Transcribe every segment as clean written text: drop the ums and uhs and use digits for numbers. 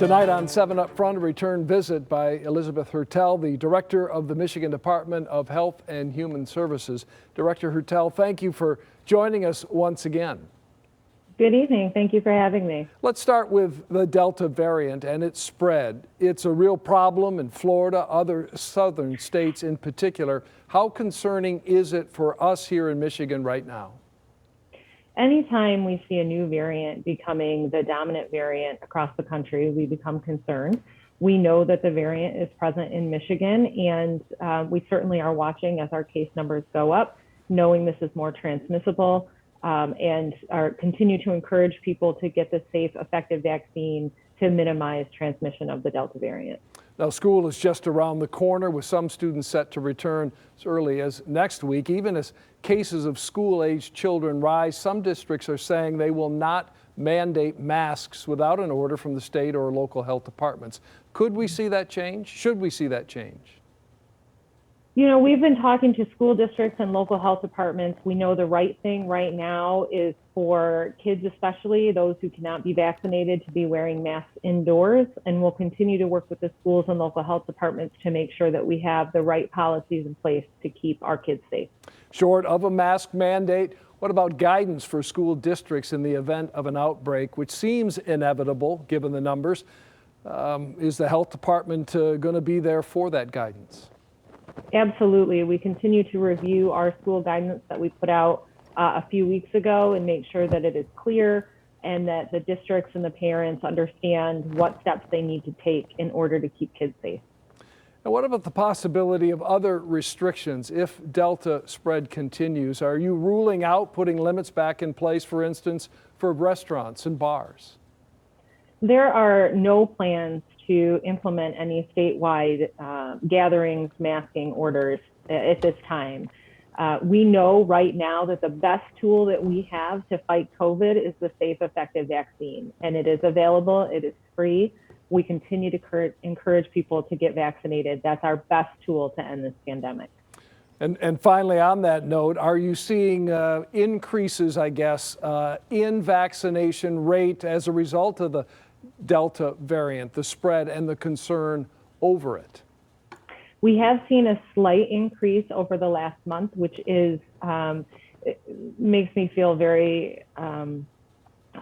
Tonight on 7 UpFront, a return visit by Elizabeth Hertel, the Director of the Michigan Department of Health and Human Services. Director Hertel, thank you for joining us once again. Good evening. Thank you for having me. Let's start with the Delta variant and its spread. It's a real problem in Florida, other southern states in particular. How concerning is it for us here in Michigan right now? Anytime we see a new variant becoming the dominant variant across the country, we become concerned. We know that the variant is present in Michigan, and we certainly are watching as our case numbers go up, knowing this is more transmissible, and continue to encourage people to get the safe, effective vaccine to minimize transmission of the Delta variant. Now, school is just around the corner with some students set to return as early as next week. Even as cases of school-aged children rise, some districts are saying they will not mandate masks without an order from the state or local health departments. Could we see that change? Should we see that change? You know, we've been talking to school districts and local health departments. We know the right thing right now is for kids, especially those who cannot be vaccinated, to be wearing masks indoors. And we'll continue to work with the schools and local health departments to make sure that we have the right policies in place to keep our kids safe. Short of a mask mandate, what about guidance for school districts in the event of an outbreak, which seems inevitable given the numbers? Is the health department going to be there for that guidance? Absolutely. We continue to review our school guidance that we put out a few weeks ago and make sure that it is clear and that the districts and the parents understand what steps they need to take in order to keep kids safe. And what about the possibility of other restrictions if Delta spread continues? Are you ruling out putting limits back in place, for instance, for restaurants and bars? There are no plans to implement any statewide gatherings, masking orders at this time. We know right now that the best tool that we have to fight COVID is the safe, effective vaccine, and it is available, it is free. We continue to encourage people to get vaccinated. That's our best tool to end this pandemic. And finally, on that note, are you seeing increases, I guess, in vaccination rate as a result of the Delta variant, the spread and the concern over it? We have seen a slight increase over the last month, which is makes me feel very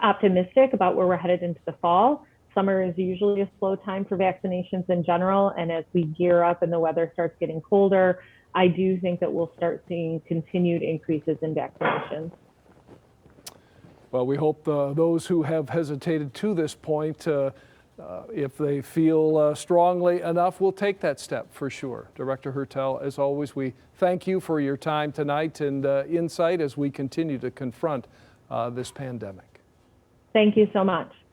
optimistic about where we're headed into the fall. Summer is usually a slow time for vaccinations in general, and as we gear up and the weather starts getting colder, I do think that we'll start seeing continued increases in vaccinations. Well, we hope those who have hesitated to this point, if they feel strongly enough, will take that step for sure. Director Hertel, as always, we thank you for your time tonight and insight as we continue to confront this pandemic. Thank you so much.